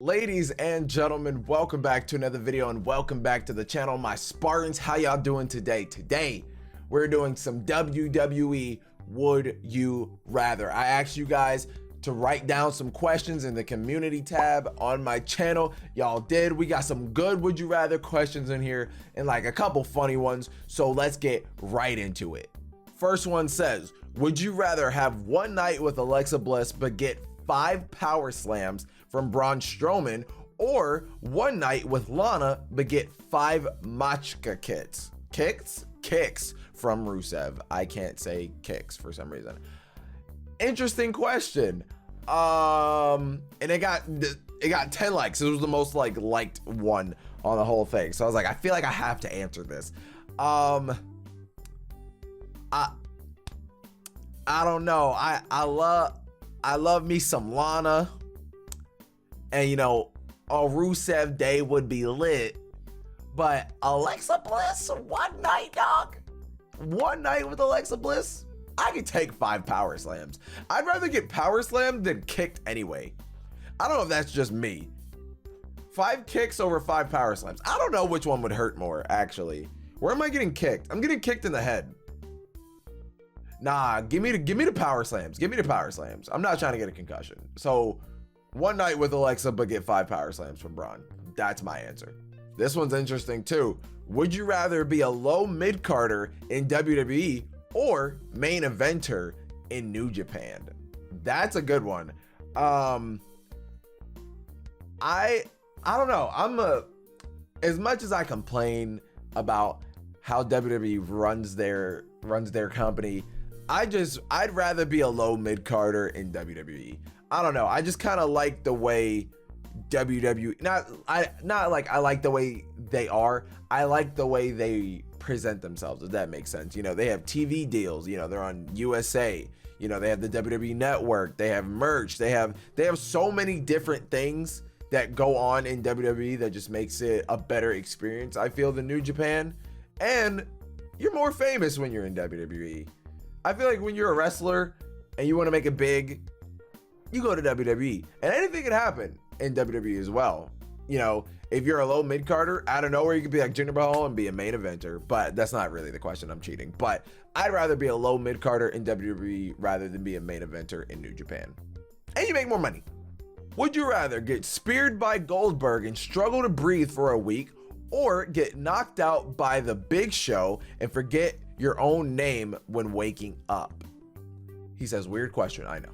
Ladies and gentlemen, welcome back to another video and welcome back to the channel. My Spartans, how y'all doing today? Today, we're doing some WWE Would You Rather. I asked you guys to write down some questions in the community tab on my channel. Y'all did. We got some good Would You Rather questions in here and like a couple funny ones. So let's get right into it. First one says, would you rather have one night with Alexa Bliss but get 5 power slams from Braun Strowman, or one night with Lana but get 5 Machka kicks from Rusev? I can't say kicks for some reason. Interesting question. And it got 10 likes. It was the most liked one on the whole thing. So I was like, I feel like I have to answer this. I don't know. I love me some Lana, and you know, a Rusev day would be lit, but Alexa Bliss, one night, dog. One night with Alexa Bliss, I could take 5 power slams. I'd rather get power slammed than kicked anyway. I don't know if that's just me. 5 kicks over 5 power slams. I don't know which one would hurt more, actually. Where am I getting kicked? I'm getting kicked in the head. Nah, give me the power slams. Give me the power slams. I'm not trying to get a concussion. So, one night with Alexa, but get 5 power slams from Braun. That's my answer. This one's interesting too. Would you rather be a low mid-carder in WWE or main eventer in New Japan? That's a good one. I don't know. As much as I complain about how WWE runs their company, I'd rather be a low mid-carder in WWE. I don't know. I just kind of like the way WWE, not like I like the way they are. I like the way they present themselves, if that makes sense. You know, they have TV deals, you know, they're on USA, you know, they have the WWE network, they have merch, they have so many different things that go on in WWE that just makes it a better experience, I feel, than New Japan. And you're more famous when you're in WWE. I feel like when you're a wrestler and you want to make it big, you go to WWE, and anything can happen in WWE as well. You know, if you're a low mid-carder, out of nowhere, you could be like Jinder Mahal and be a main eventer, but that's not really the question. I'm cheating, but I'd rather be a low mid-carder in WWE rather than be a main eventer in New Japan. And you make more money. Would you rather get speared by Goldberg and struggle to breathe for a week, or get knocked out by the Big Show and forget your own name when waking up? He says, weird question, I know.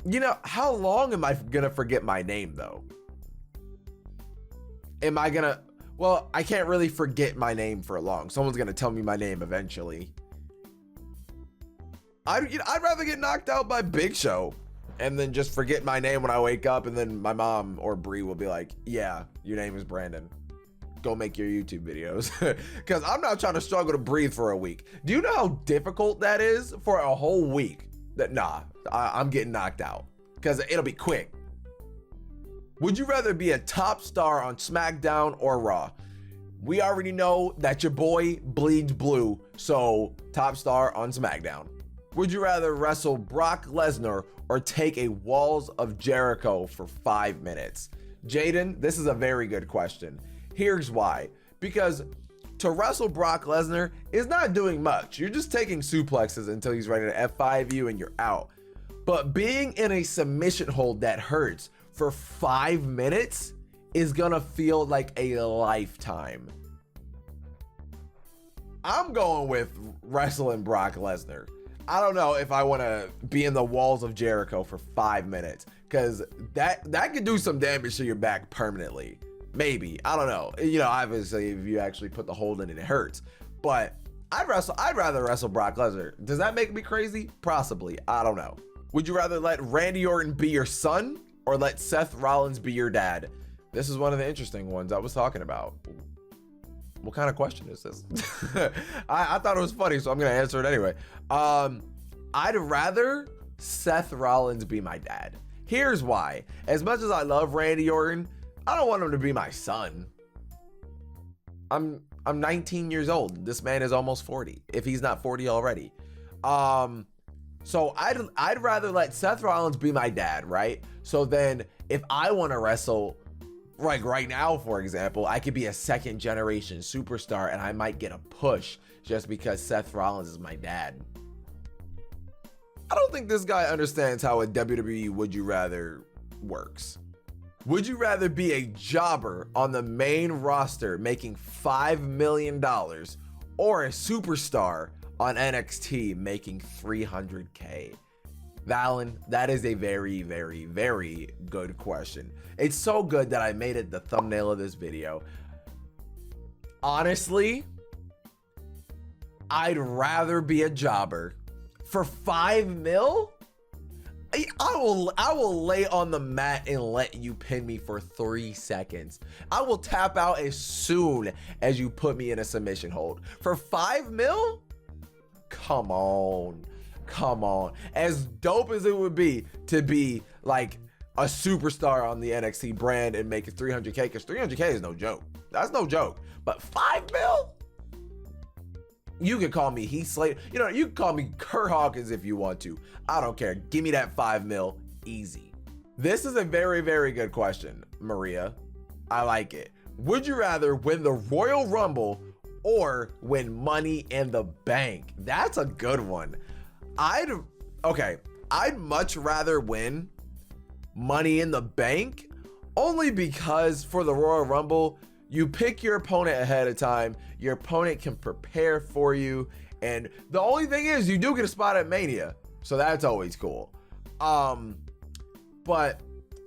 You know, how long am I gonna forget my name though? Am I gonna, well, I can't really forget my name for long. Someone's gonna tell me my name eventually. I'd rather get knocked out by Big Show and then just forget my name when I wake up, and then my mom or Bree will be like, yeah, your name is Brandon. Go make your YouTube videos. Because I'm not trying to struggle to breathe for a week. Do you know how difficult that is for a whole week? I'm getting knocked out because it'll be quick. Would you rather be a top star on SmackDown or Raw? We already know that your boy bleeds blue, so top star on SmackDown. Would you rather wrestle Brock Lesnar or take a Walls of Jericho for 5 minutes? Jaden, this is a very good question. Here's why. Because to wrestle Brock Lesnar is not doing much. You're just taking suplexes until he's ready to F5 you and you're out. But being in a submission hold that hurts for 5 minutes is gonna feel like a lifetime. I'm going with wrestling Brock Lesnar. I don't know if I want to be in the Walls of Jericho for 5 minutes, because that could do some damage to your back permanently. Maybe, I don't know. You know, obviously, if you actually put the hold in it, it hurts. But I'd rather wrestle Brock Lesnar. Does that make me crazy? Possibly. I don't know. Would you rather let Randy Orton be your son or let Seth Rollins be your dad? This is one of the interesting ones I was talking about. What kind of question is this? I thought it was funny, so I'm gonna answer it anyway. I'd rather Seth Rollins be my dad. Here's why. As much as I love Randy Orton, I don't want him to be my son. I'm 19 years old. This man is almost 40, if he's not 40 already. So I'd rather let Seth Rollins be my dad, right? So then if I want to wrestle, like right now, for example, I could be a second generation superstar and I might get a push just because Seth Rollins is my dad. I don't think this guy understands how a WWE Would You Rather works. Would you rather be a jobber on the main roster making $5 million or a superstar on NXT making $300K? Valen, that is a very, very, very good question. It's so good that I made it the thumbnail of this video. Honestly, I'd rather be a jobber for 5 mil. I will lay on the mat and let you pin me for 3 seconds. I will tap out as soon as you put me in a submission hold. For 5 mil? Come on. Come on. As dope as it would be to be like a superstar on the NXT brand and make it 300K, because 300K is no joke. That's no joke. But 5 mil? You can call me Heath Slater. You know, you can call me Kurt Hawkins if you want to. I don't care. Give me that 5 mil. Easy. This is a very, very good question, Maria. I like it. Would you rather win the Royal Rumble or win Money in the Bank? That's a good one. I'd much rather win Money in the Bank, only because for the Royal Rumble, you pick your opponent ahead of time. Your opponent can prepare for you. And the only thing is you do get a spot at Mania. So that's always cool. But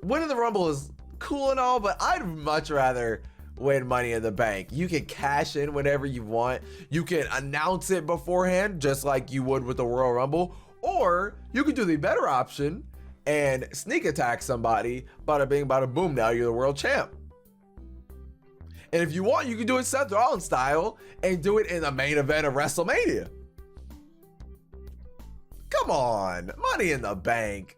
winning the Rumble is cool and all, but I'd much rather win Money in the Bank. You can cash in whenever you want. You can announce it beforehand, just like you would with the Royal Rumble. Or you could do the better option and sneak attack somebody. Bada bing, bada boom. Now you're the world champ. And if you want, you can do it Seth Rollins style and do it in the main event of WrestleMania. Come on, Money in the Bank,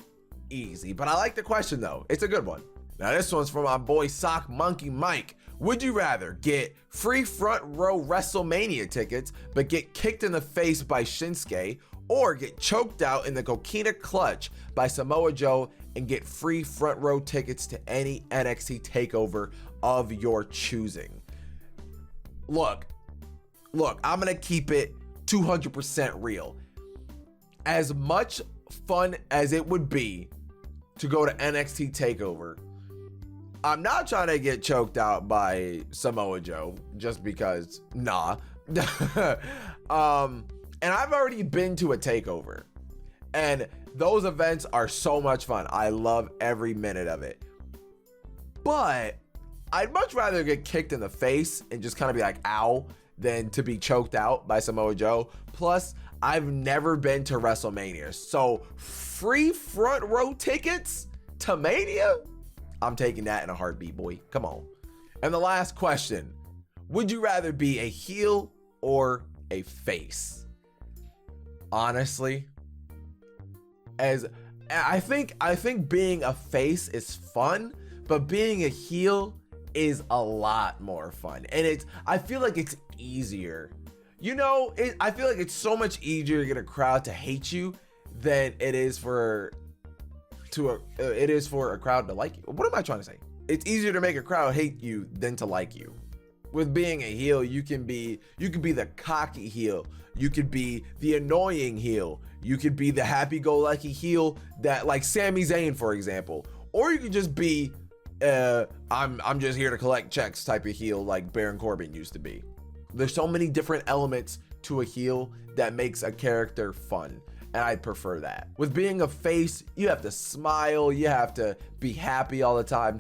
easy. But I like the question though, it's a good one. Now this one's from my boy Sock Monkey Mike. Would you rather get free front row WrestleMania tickets, but get kicked in the face by Shinsuke, or get choked out in the Coquina Clutch by Samoa Joe and get free front row tickets to any NXT takeover of your choosing? Look, I'm gonna keep it 200% real. As much fun as it would be to go to NXT takeover, I'm not trying to get choked out by Samoa Joe just because, nah. And I've already been to a takeover, and those events are so much fun. I love every minute of it. But I'd much rather get kicked in the face and just kind of be like, ow, than to be choked out by Samoa Joe. Plus, I've never been to WrestleMania. So free front row tickets to Mania? I'm taking that in a heartbeat, boy. Come on. And the last question, would you rather be a heel or a face? Honestly, as I think being a face is fun, but being a heel is a lot more fun. And I feel like it's easier. You know, I feel like it's so much easier to get a crowd to hate you than it is for a crowd to like you. What am I trying to say? It's easier to make a crowd hate you than to like you. With being a heel, you can be the cocky heel. You could be the annoying heel. You could be the happy-go-lucky heel that, like Sami Zayn, for example. Or you could just be I'm just here to collect checks type of heel like Baron Corbin used to be. There's so many different elements to a heel that makes a character fun, and I prefer that. With being a face, you have to smile, you have to be happy all the time,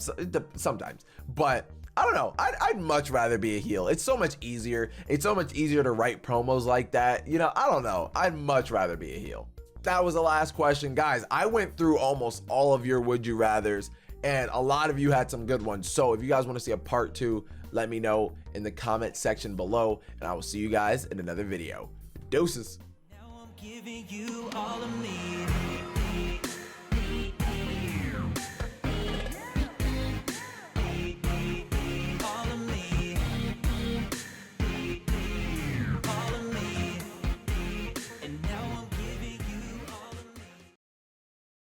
sometimes. But I don't know, I'd much rather be a heel. It's so much easier. It's so much easier to write promos like that. You know, I don't know. I'd much rather be a heel. That was the last question. Guys, I went through almost all of your would you rathers, and a lot of you had some good ones. So if you guys want to see a part 2, let me know in the comment section below, and I will see you guys in another video. Deuces. Now I'm giving you all of